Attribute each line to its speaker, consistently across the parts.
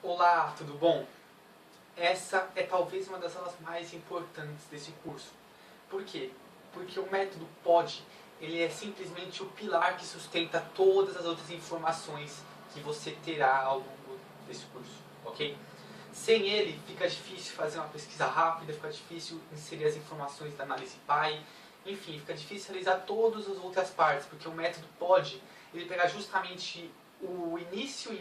Speaker 1: Olá, tudo bom? Essa é talvez uma das aulas mais importantes desse curso. Por quê? Porque o método POD, ele é simplesmente o pilar que sustenta todas as outras informações que você terá ao longo desse curso, ok? Sem ele, fica difícil fazer uma pesquisa rápida, fica difícil inserir as informações da análise PAI, enfim, fica difícil realizar todas as outras partes, porque o método POD, ele pega justamente o início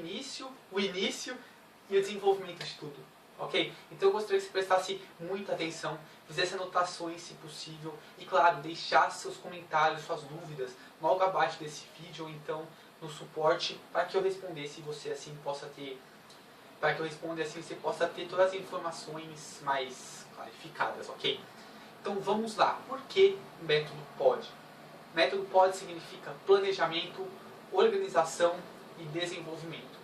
Speaker 1: e o desenvolvimento de tudo, ok? Então eu gostaria que você prestasse muita atenção, fizesse anotações se possível e, claro, deixasse seus comentários, suas dúvidas logo abaixo desse vídeo ou então no suporte para que eu respondesse e você assim possa ter, para que eu responda assim você possa ter todas as informações mais clarificadas, ok? Então vamos lá, por que método POD? Método POD significa planejamento, organização e desenvolvimento.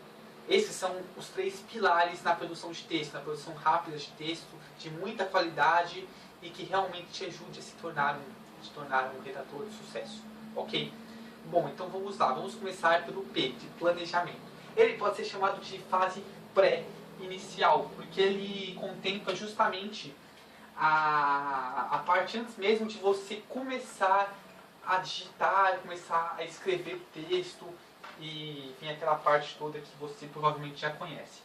Speaker 1: Esses são os três pilares na produção de texto, na produção rápida de texto, de muita qualidade e que realmente te ajude a se tornar um redator de sucesso, ok? Bom, então vamos lá, vamos começar pelo P, de planejamento. Ele pode ser chamado de fase pré-inicial, porque ele contempla justamente a parte antes mesmo de você começar a digitar, começar a escrever texto e vem aquela parte toda que você provavelmente já conhece.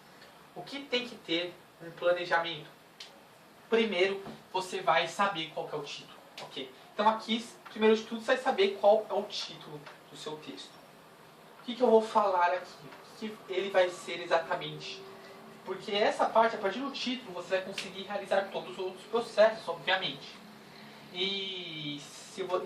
Speaker 1: O que tem que ter um planejamento? Primeiro, você vai saber qual que é o título, ok? Então aqui, primeiro de tudo, você vai saber qual é o título do seu texto. O que eu vou falar aqui? O que ele vai ser exatamente? Porque essa parte, a partir do título, você vai conseguir realizar todos os outros processos, obviamente. E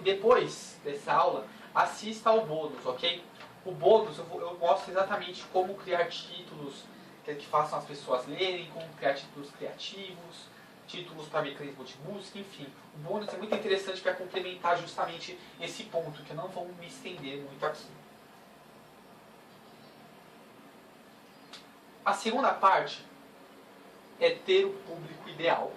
Speaker 1: depois dessa aula, assista ao bônus, ok? O bônus, eu mostro exatamente como criar títulos que façam as pessoas lerem, como criar títulos criativos, títulos para mecanismo de busca, enfim. O bônus é muito interessante para complementar justamente esse ponto, que eu não vou me estender muito aqui. A segunda parte é ter o público ideal.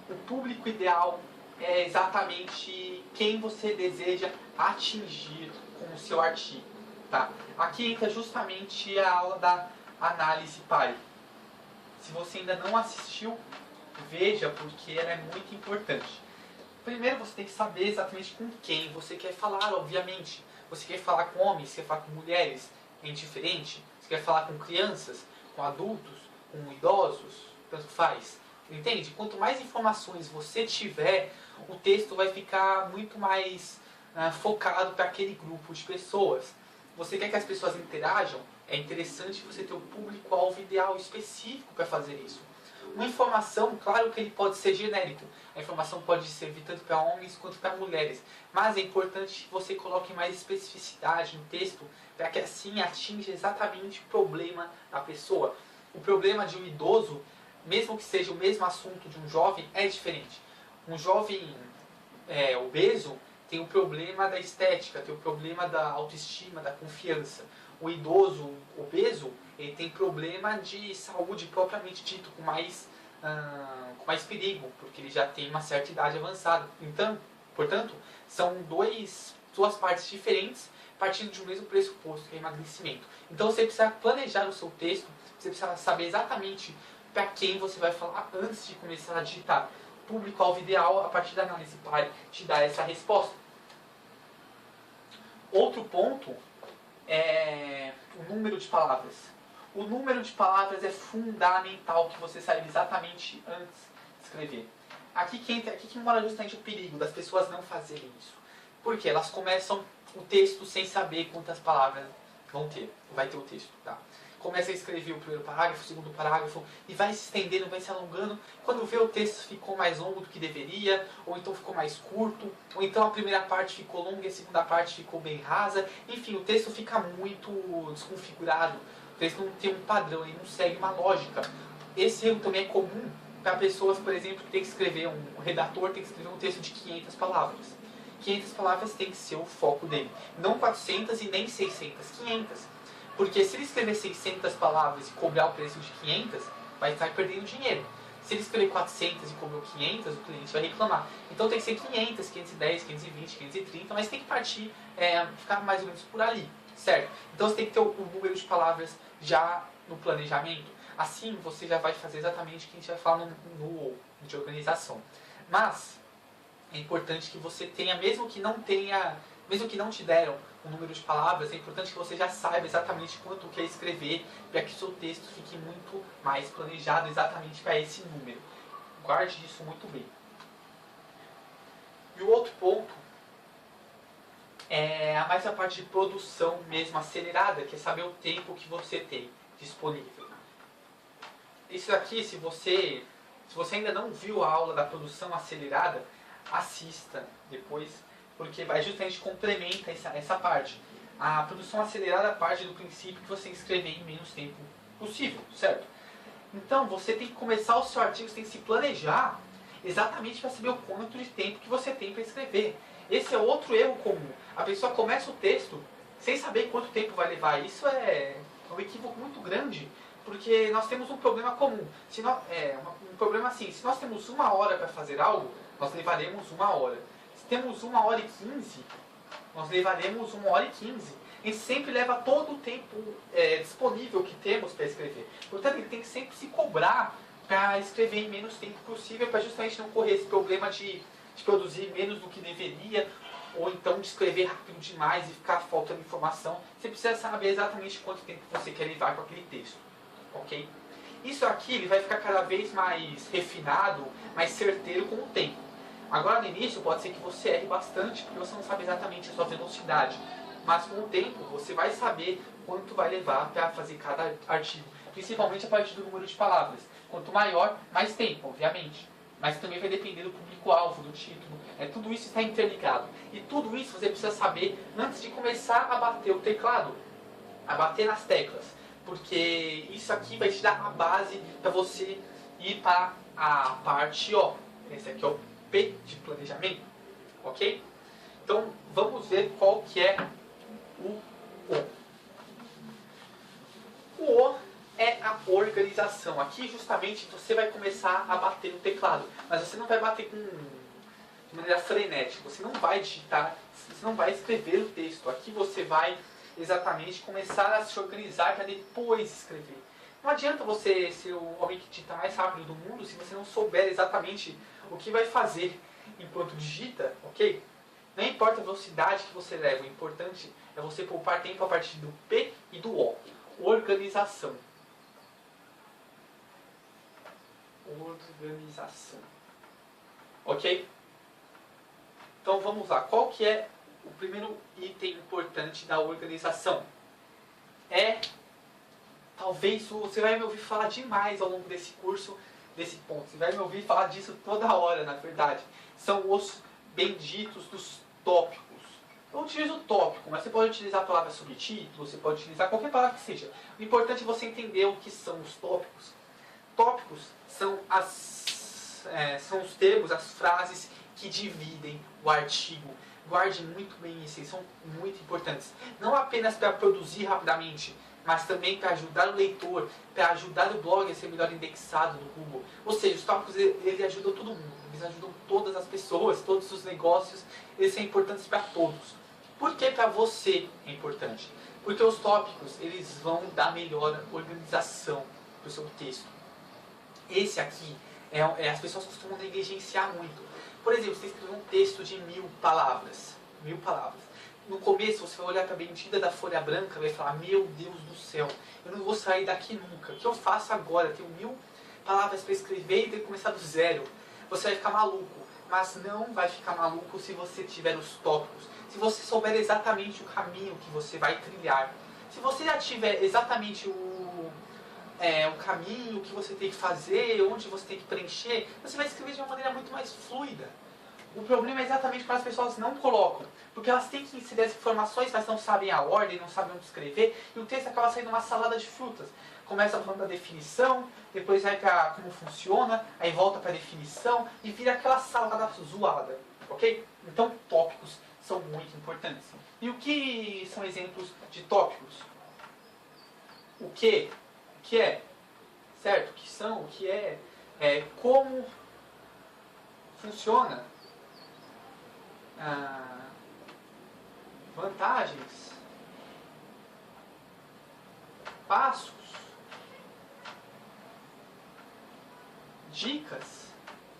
Speaker 1: O público ideal é exatamente quem você deseja atingir com o seu artigo. Tá? Aqui entra justamente a aula da análise PAI. Se você ainda não assistiu, veja, porque ela é muito importante. Primeiro você tem que saber exatamente com quem você quer falar, obviamente. Você quer falar com homens, você quer falar com mulheres, é indiferente. Você quer falar com crianças, com adultos, com idosos, tanto faz. Entende? Quanto mais informações você tiver, o texto vai ficar muito mais focado para aquele grupo de pessoas. Você quer que as pessoas interajam? É interessante você ter o público-alvo ideal específico para fazer isso. Uma informação, claro que ele pode ser genérico. A informação pode servir tanto para homens quanto para mulheres. Mas é importante que você coloque mais especificidade no texto para que assim atinja exatamente o problema da pessoa. O problema de um idoso, mesmo que seja o mesmo assunto de um jovem, é diferente. Um jovem obeso tem o problema da estética, tem o problema da autoestima, da confiança. O idoso obeso, ele tem problema de saúde propriamente dito, com mais perigo, porque ele já tem uma certa idade avançada. Então, portanto, são duas partes diferentes, partindo de um mesmo pressuposto, que é emagrecimento. Então você precisa planejar o seu texto, você precisa saber exatamente para quem você vai falar antes de começar a digitar. Público-alvo ideal, a partir da análise PAI, te dá essa resposta. Outro ponto é o número de palavras. O número de palavras é fundamental que você saiba exatamente antes de escrever. Aqui que mora justamente o perigo das pessoas não fazerem isso. Porque elas começam o texto sem saber quantas palavras vai ter o texto, tá? Começa a escrever o primeiro parágrafo, o segundo parágrafo, e vai se estendendo, vai se alongando. Quando vê, o texto ficou mais longo do que deveria, ou então ficou mais curto, ou então a primeira parte ficou longa e a segunda parte ficou bem rasa. Enfim, o texto fica muito desconfigurado. O texto não tem um padrão, ele não segue uma lógica. Esse erro também é comum para pessoas, por exemplo, que tem que escrever, um redator tem que escrever um texto de 500 palavras. 500 palavras tem que ser o foco dele. Não 400 e nem 600, 500. Porque se ele escrever 600 palavras e cobrar o preço de 500, vai estar perdendo dinheiro. Se ele escrever 400 e cobrou 500, o cliente vai reclamar. Então tem que ser 500, 510, 520, 530, mas tem que partir, ficar mais ou menos por ali, certo? Então você tem que ter o número de palavras já no planejamento. Assim você já vai fazer exatamente o que a gente vai falar no de organização. Mas é importante que você tenha, mesmo que não te deram um número de palavras, é importante que você já saiba exatamente quanto quer escrever para que o seu texto fique muito mais planejado exatamente para esse número. Guarde isso muito bem. E o outro ponto é mais a parte de produção mesmo acelerada, que é saber o tempo que você tem disponível. Isso aqui, se você ainda não viu a aula da produção acelerada, assista depois, porque vai justamente complementa essa parte. A produção acelerada parte do princípio que você tem que escrever em menos tempo possível, certo? Então, você tem que começar o seu artigo, você tem que se planejar exatamente para saber o quanto de tempo que você tem para escrever. Esse é outro erro comum. A pessoa começa o texto sem saber quanto tempo vai levar. Isso é um equívoco muito grande, porque nós temos um problema comum. Um problema assim, se nós temos 1 hora para fazer algo, nós levaremos 1 hora. Se temos 1h15, nós levaremos 1h15. A gente sempre leva todo o tempo disponível que temos para escrever. Portanto, ele tem que sempre se cobrar para escrever em menos tempo possível, para justamente não correr esse problema de produzir menos do que deveria, ou então de escrever rápido demais e ficar faltando informação. Você precisa saber exatamente quanto tempo você quer levar com aquele texto. Ok? Isso aqui ele vai ficar cada vez mais refinado, mais certeiro com o tempo. Agora no início pode ser que você erre bastante, porque você não sabe exatamente a sua velocidade. Mas com o tempo você vai saber quanto vai levar para fazer cada artigo. Principalmente a partir do número de palavras. Quanto maior, mais tempo, obviamente. Mas também vai depender do público-alvo, do título. Tudo isso está interligado. E tudo isso você precisa saber antes de começar a bater o teclado. A bater nas teclas. Porque isso aqui vai te dar a base para você ir para a parte O. Esse aqui é o P de planejamento. Ok? Então vamos ver qual que é o O. O O é a organização. Aqui justamente você vai começar a bater no teclado. Mas você não vai bater de maneira frenética. Você não vai digitar, você não vai escrever o texto. Aqui você vai exatamente começar a se organizar para depois escrever. Não adianta você ser o homem que digita mais rápido do mundo se você não souber exatamente o que vai fazer enquanto digita, ok? Não importa a velocidade que você leva, o importante é você poupar tempo a partir do P e do O. Organização. Organização. Ok? Então vamos lá. Qual que é o primeiro item importante da organização? Talvez você vai me ouvir falar demais ao longo desse curso, desse ponto. Você vai me ouvir falar disso toda hora, na verdade. São os benditos dos tópicos. Eu utilizo tópico, mas você pode utilizar a palavra subtítulo, você pode utilizar qualquer palavra que seja. O importante é você entender o que são os tópicos. Tópicos são os termos, as frases que dividem o artigo. Guarde muito bem isso, eles são muito importantes. Não apenas para produzir rapidamente, mas também para ajudar o leitor, para ajudar o blog a ser melhor indexado no Google. Ou seja, os tópicos eles ajudam todo mundo, eles ajudam todas as pessoas, todos os negócios, eles são importantes para todos. Por que para você é importante? Porque os tópicos eles vão dar melhor organização para o seu texto. Esse aqui, as pessoas costumam negligenciar muito. Por exemplo, você escreveu um texto de 1000 palavras. 1000 palavras. No começo, você vai olhar para a bendita da folha branca e vai falar: meu Deus do céu, eu não vou sair daqui nunca. O que eu faço agora? Eu tenho 1000 palavras para escrever e tenho que começar do zero. Você vai ficar maluco. Mas não vai ficar maluco se você tiver os tópicos. Se você souber exatamente o caminho que você vai trilhar. Se você já tiver exatamente o caminho que você tem que fazer, onde você tem que preencher, você vai escrever de uma maneira muito mais fluida. O problema é exatamente quando as pessoas não colocam, porque elas têm que inserir as informações, mas não sabem a ordem, não sabem onde escrever, e o texto acaba saindo uma salada de frutas. Começa falando da definição, depois vai para como funciona, aí volta para a definição, e vira aquela salada zoada, ok? Então, tópicos são muito importantes. E o que são exemplos de tópicos? O que é, certo? O que são, o que é, como funciona, vantagens, passos, dicas.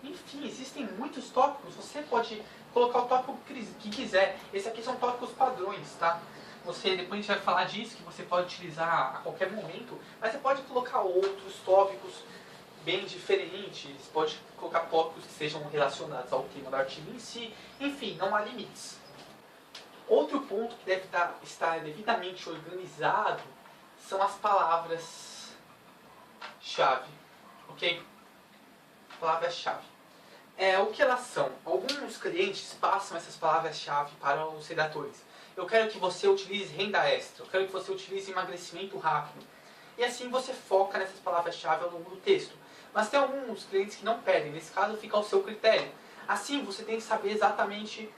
Speaker 1: Enfim, existem muitos tópicos. Você pode colocar o tópico que quiser. Esse aqui são tópicos padrões, tá? Depois a gente vai falar disso, que você pode utilizar a qualquer momento, mas você pode colocar outros tópicos bem diferentes, pode colocar tópicos que sejam relacionados ao tema do artigo em si. Enfim, não há limites. Outro ponto que deve estar devidamente organizado são as palavras-chave, ok? Palavras-chave. O que elas são? Alguns clientes passam essas palavras-chave para os redatores. Eu quero que você utilize renda extra, eu quero que você utilize emagrecimento rápido. E assim você foca nessas palavras-chave ao longo do texto. Mas tem alguns clientes que não pedem, nesse caso fica ao seu critério. Assim você tem que saber exatamente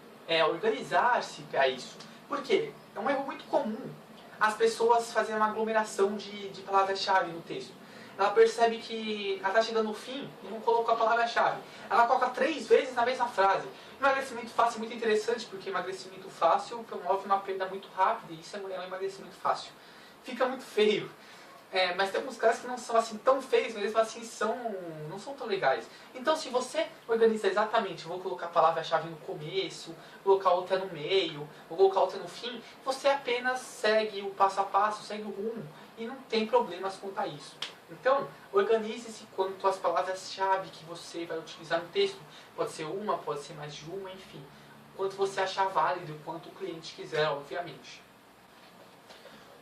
Speaker 1: organizar-se para isso. Por quê? É um erro muito comum as pessoas fazerem uma aglomeração de palavras-chave no texto. Ela percebe que ela está chegando no fim e não colocou a palavra-chave. Ela coloca 3 vezes na mesma frase. Emagrecimento fácil é muito interessante, porque emagrecimento fácil promove uma perda muito rápida, e isso é um emagrecimento fácil. Fica muito feio. Mas tem alguns caras que não são assim tão feios, mas mesmo assim não são tão legais. Então se você organiza exatamente, vou colocar a palavra-chave no começo, vou colocar outra no meio, vou colocar outra no fim, você apenas segue o passo a passo, segue o rumo, e não tem problemas quanto a isso. Então, organize-se quanto às palavras-chave que você vai utilizar no texto. Pode ser uma, pode ser mais de uma, enfim. Quanto você achar válido, quanto o cliente quiser, obviamente.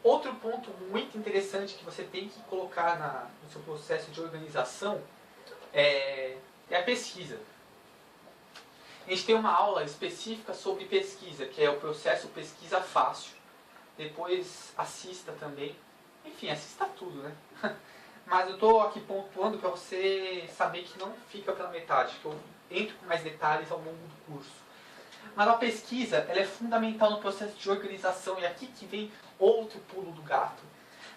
Speaker 1: Outro ponto muito interessante que você tem que colocar no seu processo de organização é a pesquisa. A gente tem uma aula específica sobre pesquisa, que é o processo pesquisa fácil. Depois assista também. Enfim, assista tudo, né? Mas eu estou aqui pontuando para você saber que não fica pela metade, que eu entro com mais detalhes ao longo do curso. Mas a pesquisa ela é fundamental no processo de organização, e aqui que vem outro pulo do gato.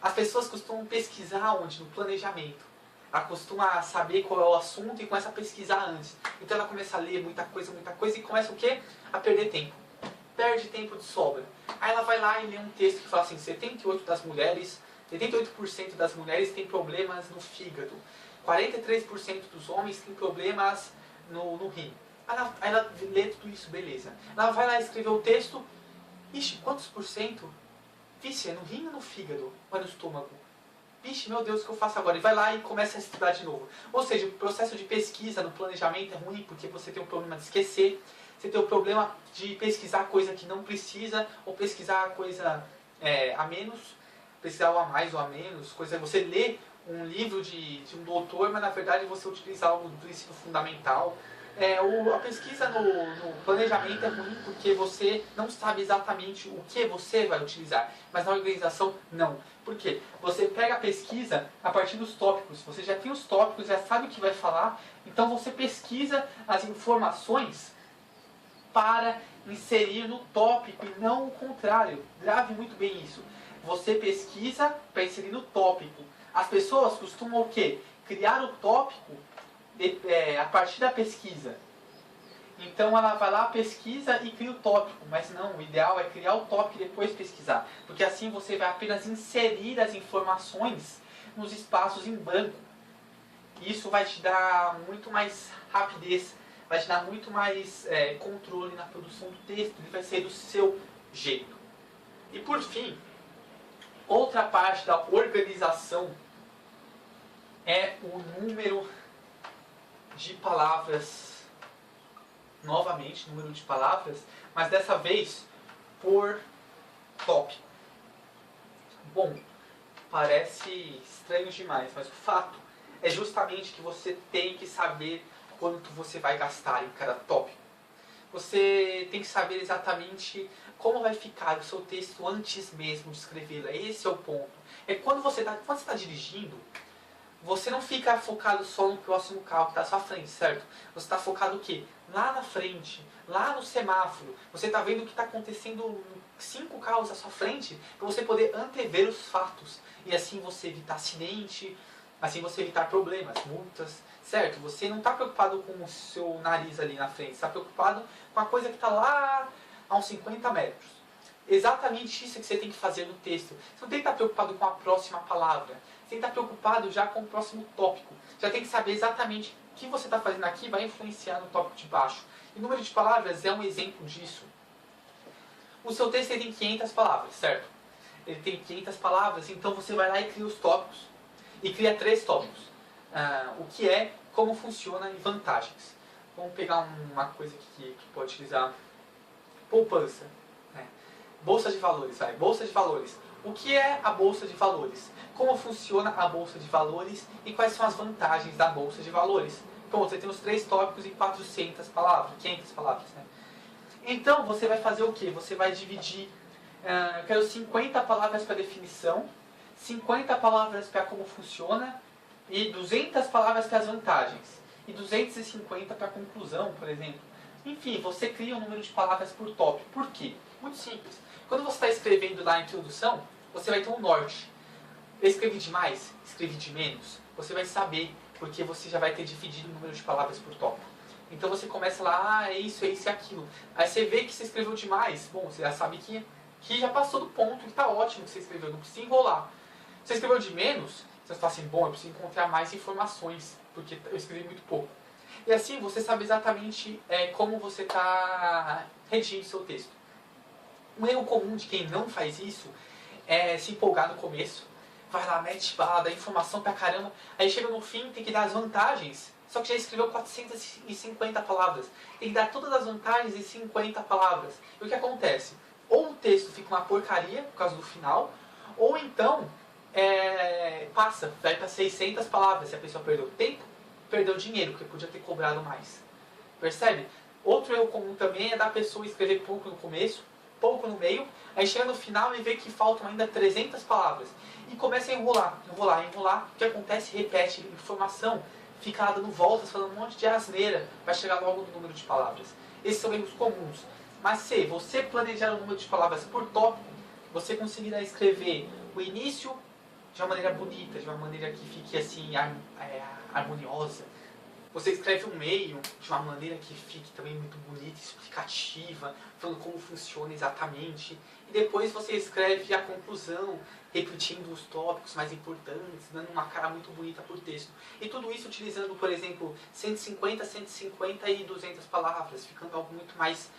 Speaker 1: As pessoas costumam pesquisar onde? No planejamento. Ela costuma saber qual é o assunto e começa a pesquisar antes. Então ela começa a ler muita coisa e começa o quê? A perder tempo. Perde tempo de sobra. Aí ela vai lá e lê um texto que fala assim, 78% das mulheres têm problemas no fígado. 43% dos homens têm problemas no rim. Aí ela lê tudo isso, beleza. Ela vai lá escrever o texto. Ixi, quantos por cento? Vixe, é no rim ou no fígado? Ou é no estômago? Vixe, meu Deus, o que eu faço agora? E vai lá e começa a estudar de novo. Ou seja, o processo de pesquisa no planejamento é ruim porque você tem o problema de esquecer. Você tem o problema de pesquisar coisa que não precisa, ou pesquisar coisa a menos, pesquisar o a mais ou a menos. Você lê um livro de um doutor, mas na verdade você utiliza algo do princípio fundamental. A pesquisa no planejamento é ruim porque você não sabe exatamente o que você vai utilizar, mas na organização não. Por quê? Você pega a pesquisa a partir dos tópicos, você já tem os tópicos, já sabe o que vai falar, então você pesquisa as informações para inserir no tópico e não o contrário. Grave muito bem isso. Você pesquisa para inserir no tópico. As pessoas costumam o quê? Criar o tópico a partir da pesquisa. Então ela vai lá, pesquisa e cria o tópico. Mas não, o ideal é criar o tópico e depois pesquisar. Porque assim você vai apenas inserir as informações nos espaços em branco. Isso vai te dar muito mais rapidez, vai te dar muito mais controle na produção do texto. Ele vai ser do seu jeito. E por fim, outra parte da organização é o número de palavras, novamente número de palavras, mas dessa vez por tópico. Bom, parece estranho demais, mas o fato é justamente que você tem que saber quanto você vai gastar em cada tópico. Você tem que saber exatamente como vai ficar o seu texto antes mesmo de escrevê-lo. Esse é o ponto. Quando você está dirigindo, você não fica focado só no próximo carro que está à sua frente, certo? Você está focado o quê? Lá na frente, lá no semáforo. Você está vendo o que está acontecendo 5 carros à sua frente, para você poder antever os fatos. E assim você evitar acidente, assim você evitar problemas, multas, certo? Você não está preocupado com o seu nariz ali na frente, está preocupado com a coisa que está lá a uns 50 metros. Exatamente isso que você tem que fazer no texto. Você não tem que estar preocupado com a próxima palavra. Você tem que estar preocupado já com o próximo tópico. Já tem que saber exatamente o que você está fazendo aqui vai influenciar no tópico de baixo. E o número de palavras é um exemplo disso. O seu texto tem 500 palavras, certo? Ele tem 500 palavras, então você vai lá e cria os tópicos. E cria 3 tópicos. O que é, como funciona e vantagens. Vamos pegar uma coisa aqui que pode utilizar. Poupança. Bolsa de valores, vai. Bolsa de valores. O que é a Bolsa de Valores? Como funciona a Bolsa de Valores e quais são as vantagens da Bolsa de Valores? Pronto, você tem os 3 tópicos em 400 palavras, 500 palavras, né? Então, você vai fazer o quê? Você vai dividir, eu quero 50 palavras para definição, 50 palavras para como funciona e 200 palavras para as vantagens. E 250 para a conclusão, por exemplo. Enfim, você cria um número de palavras por tópico. Por quê? Muito simples. Quando você está escrevendo lá a introdução, você vai ter um norte. Eu escrevi demais, escrevi de menos. Você vai saber, porque você já vai ter dividido o número de palavras por tópico. Então você começa lá, é isso e aquilo. Aí você vê que você escreveu demais. Bom, você já sabe que já passou do ponto, que está ótimo que você escreveu, não precisa enrolar. Você escreveu de menos, você fala assim, bom, eu preciso encontrar mais informações, porque eu escrevi muito pouco. E assim você sabe exatamente como você está redigindo seu texto. Um erro comum de quem não faz isso é se empolgar no começo. Vai lá, mete bala, dá informação pra caramba. Aí chega no fim, tem que dar as vantagens. Só que já escreveu 450 palavras. Tem que dar todas as vantagens em 50 palavras. E o que acontece? Ou o texto fica uma porcaria por causa do final, ou então passa, vai para 600 palavras. Se a pessoa perdeu tempo, perdeu dinheiro, porque podia ter cobrado mais. Percebe? Outro erro comum também é da pessoa escrever pouco no começo, pouco no meio, aí chega no final e vê que faltam ainda 300 palavras. E começa a enrolar. O que acontece? Repete informação, fica lá dando voltas, falando um monte de asneira, vai chegar logo no número de palavras. Esses são erros comuns. Mas se você planejar o número de palavras por tópico, você conseguirá escrever o início de uma maneira bonita, de uma maneira que fique assim, harmoniosa. Você escreve um meio de uma maneira que fique também muito bonita, explicativa, falando como funciona exatamente. E depois você escreve a conclusão, repetindo os tópicos mais importantes, dando uma cara muito bonita por texto. E tudo isso utilizando, por exemplo, 150, 150 e 200 palavras, ficando algo muito mais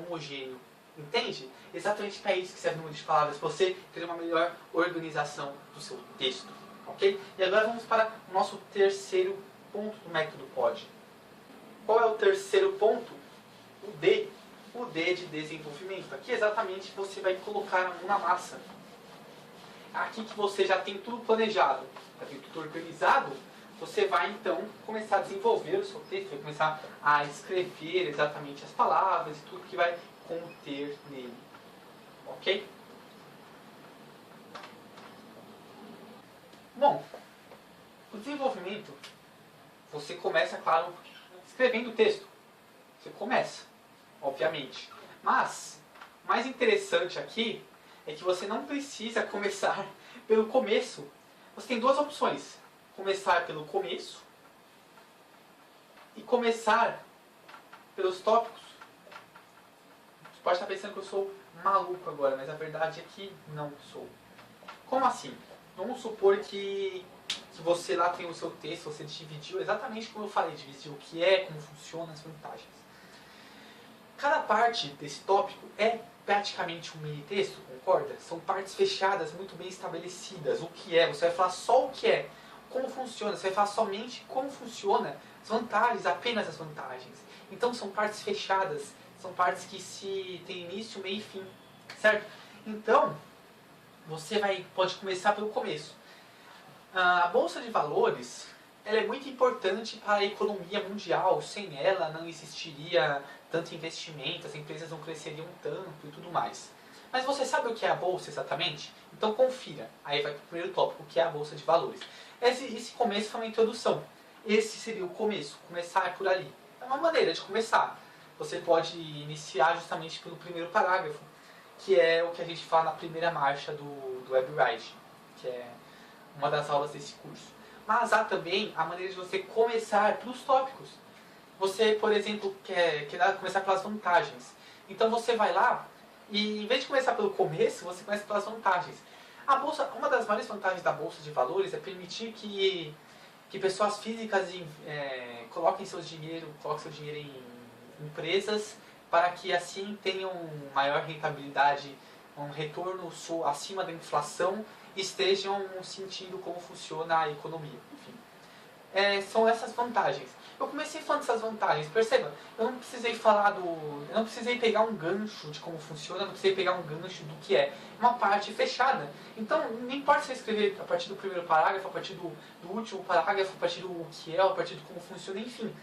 Speaker 1: homogêneo. Entende? Exatamente para isso que serve o número de palavras, para você ter uma melhor organização do seu texto. Ok? E agora vamos para o nosso terceiro ponto do método POD. Qual é o terceiro ponto? O D. O D de desenvolvimento. Aqui exatamente você vai colocar a mão na massa. Aqui que você já tem tudo planejado, já tem tudo organizado, você vai então começar a desenvolver o seu texto, vai começar a escrever exatamente as palavras e tudo que vai conter nele. Ok? Bom, o desenvolvimento, você começa, claro, escrevendo o texto. Você começa, obviamente. Mas, o mais interessante aqui é que você não precisa começar pelo começo. Você tem duas opções. Começar pelo começo e começar pelos tópicos. Você pode estar pensando que eu sou maluco agora, mas a verdade é que não sou. Como assim? Vamos supor que você lá tem o seu texto, você dividiu exatamente como eu falei, dividiu o que é, como funciona, as vantagens. Cada parte desse tópico é praticamente um mini texto, concorda? São partes fechadas, muito bem estabelecidas. O que é, você vai falar só o que é, como funciona, você vai falar somente como funciona, as vantagens, apenas as vantagens. Então são partes fechadas, são partes que se tem início, meio e fim, certo? Então, você pode começar pelo começo. A Bolsa de Valores, ela é muito importante para a economia mundial. Sem ela não existiria tanto investimento, as empresas não cresceriam tanto e tudo mais. Mas você sabe o que é a Bolsa exatamente? Então confira. Aí vai para o primeiro tópico, o que é a Bolsa de Valores. Esse começo foi uma introdução. Esse seria o começo. Começar é por ali. É uma maneira de começar. Você pode iniciar justamente pelo primeiro parágrafo, que é o que a gente fala na primeira marcha do WebRide, que é uma das aulas desse curso. Mas há também a maneira de você começar pelos tópicos. Você, por exemplo, quer começar pelas vantagens. Então você vai lá e, em vez de começar pelo começo, você começa pelas vantagens. A bolsa, uma das maiores vantagens da bolsa de valores é permitir que pessoas físicas coloquem seu dinheiro em empresas para que assim tenham maior rentabilidade, um retorno acima da inflação e estejam sentindo como funciona a economia. Enfim, são essas vantagens. Eu comecei falando dessas vantagens, perceba, eu não precisei pegar um gancho de como funciona, eu não precisei pegar um gancho do que é uma parte fechada. Então, não importa se eu escrever a partir do primeiro parágrafo, a partir do último parágrafo, a partir do que é, a partir de como funciona, enfim.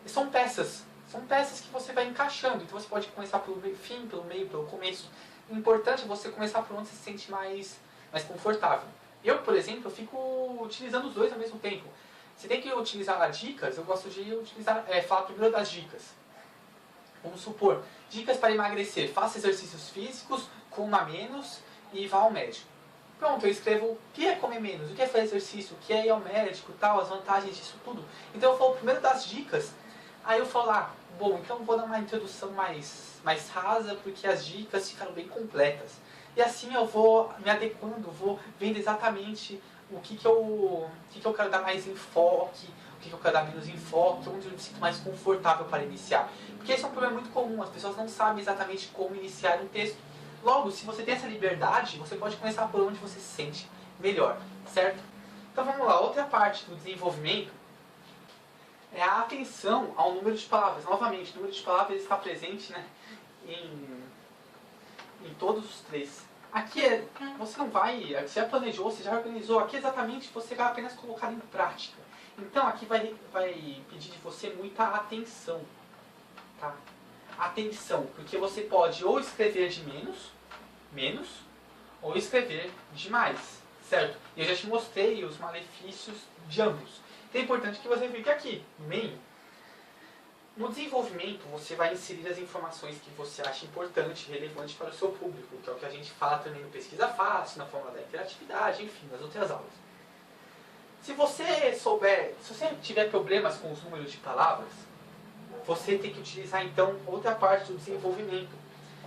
Speaker 1: São peças que você vai encaixando, então você pode começar pelo fim, pelo meio, pelo começo. O importante é você começar por onde você se sente mais confortável. Eu, por exemplo, eu fico utilizando os dois ao mesmo tempo. Se tem que utilizar dicas, eu gosto de falar primeiro das dicas. Vamos supor, dicas para emagrecer. Faça exercícios físicos, coma menos e vá ao médico. Pronto, eu escrevo o que é comer menos, o que é fazer exercício, o que é ir ao médico, tal, as vantagens disso tudo. Então eu falo primeiro das dicas, aí eu falo, bom, então eu vou dar uma introdução mais rasa, porque as dicas ficaram bem completas. E assim eu vou me adequando, vou vendo exatamente o que eu quero dar mais enfoque, o que eu quero dar menos enfoque, onde eu me sinto mais confortável para iniciar. Porque esse é um problema muito comum, as pessoas não sabem exatamente como iniciar um texto. Logo, se você tem essa liberdade, você pode começar por onde você se sente melhor, certo? Então vamos lá, outra parte do desenvolvimento é a atenção ao número de palavras. Novamente, o número de palavras está presente, né, em todos os três. Aqui você não vai, você já planejou, você já organizou, aqui exatamente você vai apenas colocar em prática. Então aqui vai pedir de você muita atenção, tá? Atenção, porque você pode ou escrever de menos, ou escrever de mais, certo? E eu já te mostrei os malefícios de ambos. Então é importante que você fique aqui, no meio. No desenvolvimimento, você vai inserir as informações que você acha importante e relevante para o seu público, que é o que a gente fala também no Pesquisa Fácil, na forma da interatividade, enfim, nas outras aulas. Se você tiver problemas com os números de palavras, você tem que utilizar então outra parte do desenvolvimento,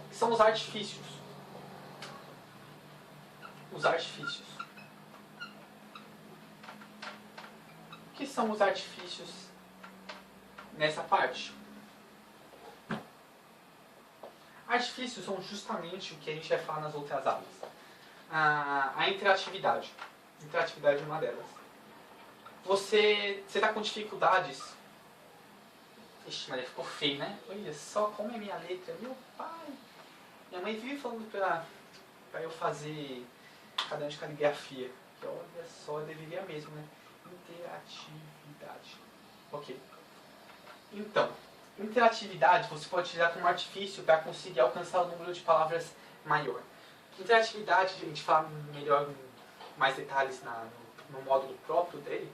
Speaker 1: que são os artifícios. Os artifícios. O que são os artifícios nessa parte? Artifícios são justamente o que a gente vai falar nas outras aulas. A interatividade. Interatividade é uma delas. Você está com dificuldades. Ixi, Maria, ficou feio, né? Olha só como é minha letra. Meu pai. Minha mãe vive falando pra eu fazer caderno de caligrafia. Que olha só, eu deveria mesmo, né? Interatividade. Ok. Então, interatividade você pode utilizar como artifício para conseguir alcançar o número de palavras maior. Interatividade, a gente fala melhor, mais detalhes no módulo próprio dele,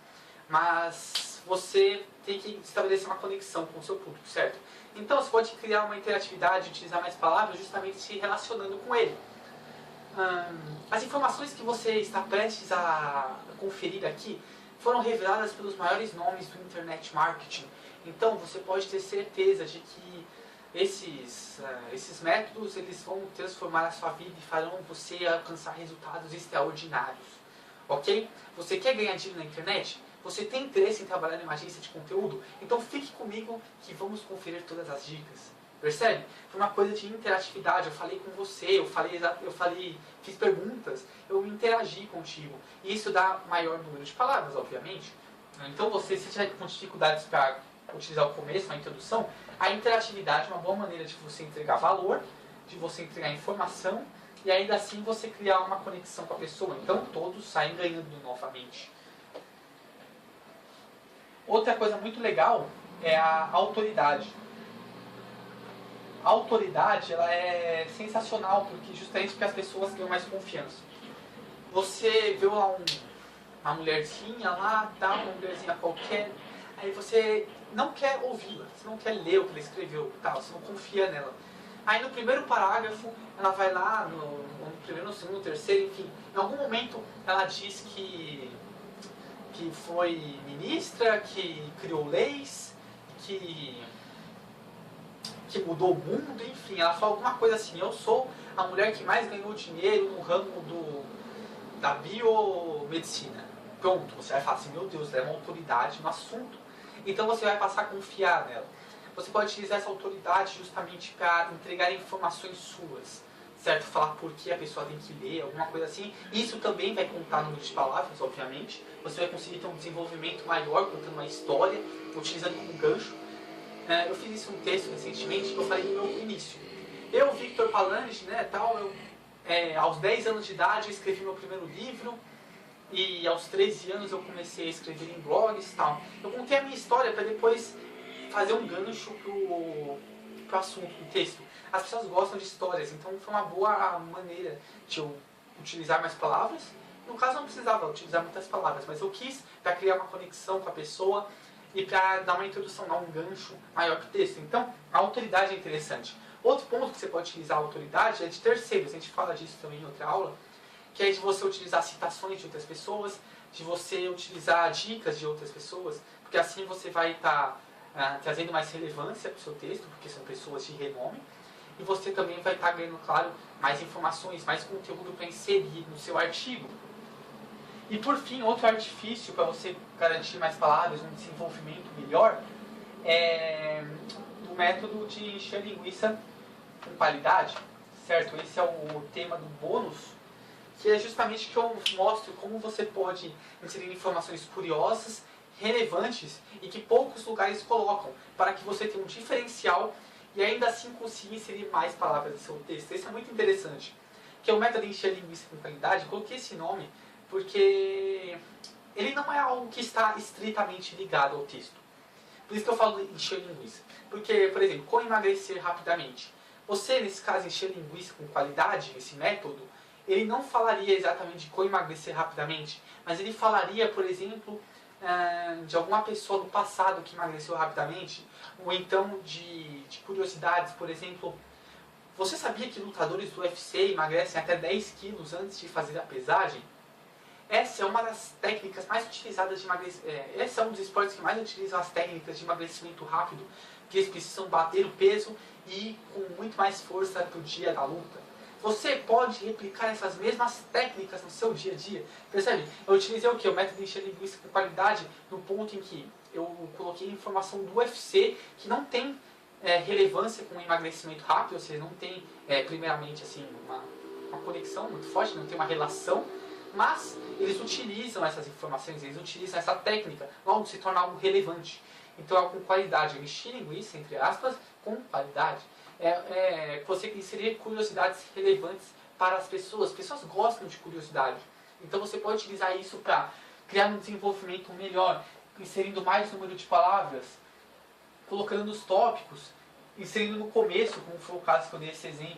Speaker 1: mas você tem que estabelecer uma conexão com o seu público, certo? Então você pode criar uma interatividade, utilizar mais palavras, justamente se relacionando com ele. As informações que você está prestes a conferir aqui foram reveladas pelos maiores nomes do Internet Marketing. Então você pode ter certeza de que esses métodos eles vão transformar a sua vida e farão você alcançar resultados extraordinários. Ok? Você quer ganhar dinheiro na internet? Você tem interesse em trabalhar numa agência de conteúdo? Então fique comigo que vamos conferir todas as dicas. Percebe? Foi uma coisa de interatividade. Eu falei com você, fiz perguntas, eu interagi contigo. E isso dá maior número de palavras, obviamente. Então você, se tiver com dificuldades para utilizar o começo, a introdução, a interatividade é uma boa maneira de você entregar valor, de você entregar informação e ainda assim você criar uma conexão com a pessoa. Então todos saem ganhando novamente. Outra coisa muito legal é a autoridade. A autoridade ela é sensacional justamente porque as pessoas ganham mais confiança. Você vê lá uma mulherzinha lá, uma mulherzinha qualquer, aí você não quer ouvi-la, você não quer ler o que ela escreveu, você não confia nela. Aí no primeiro parágrafo, ela vai lá, no primeiro, no segundo, no terceiro, enfim, em algum momento ela diz que foi ministra, que criou leis, que mudou o mundo, enfim, ela fala alguma coisa assim, eu sou a mulher que mais ganhou dinheiro no ramo da biomedicina. Pronto, você vai falar assim, meu Deus, ela é uma autoridade no assunto. Então você vai passar a confiar nela. Você pode utilizar essa autoridade justamente para entregar informações suas, certo? Falar por que a pessoa tem que ler, alguma coisa assim. Isso também vai contar no número de palavras, obviamente. Você vai conseguir ter um desenvolvimento maior contando uma história, utilizando como gancho. Eu fiz isso um texto recentemente que eu falei no meu início. Eu, Victor Palange, né, tal, aos 10 anos de idade eu escrevi meu primeiro livro e aos 13 anos eu comecei a escrever em blogs e tal. Eu contei a minha história para depois fazer um gancho pro assunto do texto. As pessoas gostam de histórias, então foi uma boa maneira de eu utilizar mais palavras. No caso, eu não precisava utilizar muitas palavras, mas eu quis para criar uma conexão com a pessoa e para dar uma introdução, dar um gancho maior que o texto. Então, a autoridade é interessante. Outro ponto que você pode utilizar a autoridade é de terceiros. A gente fala disso também em outra aula, que é de você utilizar citações de outras pessoas, de você utilizar dicas de outras pessoas, porque assim você vai estar trazendo mais relevância para o seu texto, porque são pessoas de renome, e você também vai estar ganhando, claro, mais informações, mais conteúdo para inserir no seu artigo. E por fim, outro artifício para você garantir mais palavras, um desenvolvimento melhor, é o método de encher linguiça com qualidade, certo? Esse é o tema do bônus, que é justamente que eu mostro como você pode inserir informações curiosas, relevantes e que poucos lugares colocam, para que você tenha um diferencial e ainda assim consiga inserir mais palavras no seu texto. Isso é muito interessante. Que é o método de encher linguiça com qualidade. Eu coloquei esse nome porque ele não é algo que está estritamente ligado ao texto. Por isso que eu falo de encher linguiça. Porque, por exemplo, como emagrecer rapidamente? Você, nesse caso, encher linguiça com qualidade, esse método, ele não falaria exatamente de como emagrecer rapidamente, mas ele falaria, por exemplo, de alguma pessoa do passado que emagreceu rapidamente, ou então de curiosidades, por exemplo, você sabia que lutadores do UFC emagrecem até 10 quilos antes de fazer a pesagem? Essa é uma das técnicas mais utilizadas de emagrecimento. Esse é um dos esportes que mais utilizam as técnicas de emagrecimento rápido, que eles precisam bater o peso e com muito mais força para o dia da luta. Você pode replicar essas mesmas técnicas no seu dia a dia. Percebe? Eu utilizei o que? O método de encher linguiça com qualidade no ponto em que eu coloquei informação do UFC que não tem relevância com o emagrecimento rápido, ou seja, não tem, primeiramente, assim, uma conexão muito forte, não tem uma relação, mas eles utilizam essas informações, eles utilizam essa técnica, logo se torna algo relevante. Então é com qualidade, eu enchi linguiça, entre aspas, com qualidade. Você inserir curiosidades relevantes para as pessoas. As pessoas gostam de curiosidade. Então você pode utilizar isso para criar um desenvolvimento melhor, inserindo mais número de palavras, colocando os tópicos, inserindo no começo, como foi o caso que eu dei esse exemplo.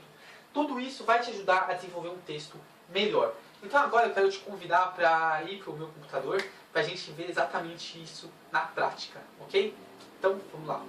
Speaker 1: Tudo isso vai te ajudar a desenvolver um texto melhor. Então agora eu quero te convidar para ir para o meu computador para a gente ver exatamente isso na prática, ok? Então vamos lá.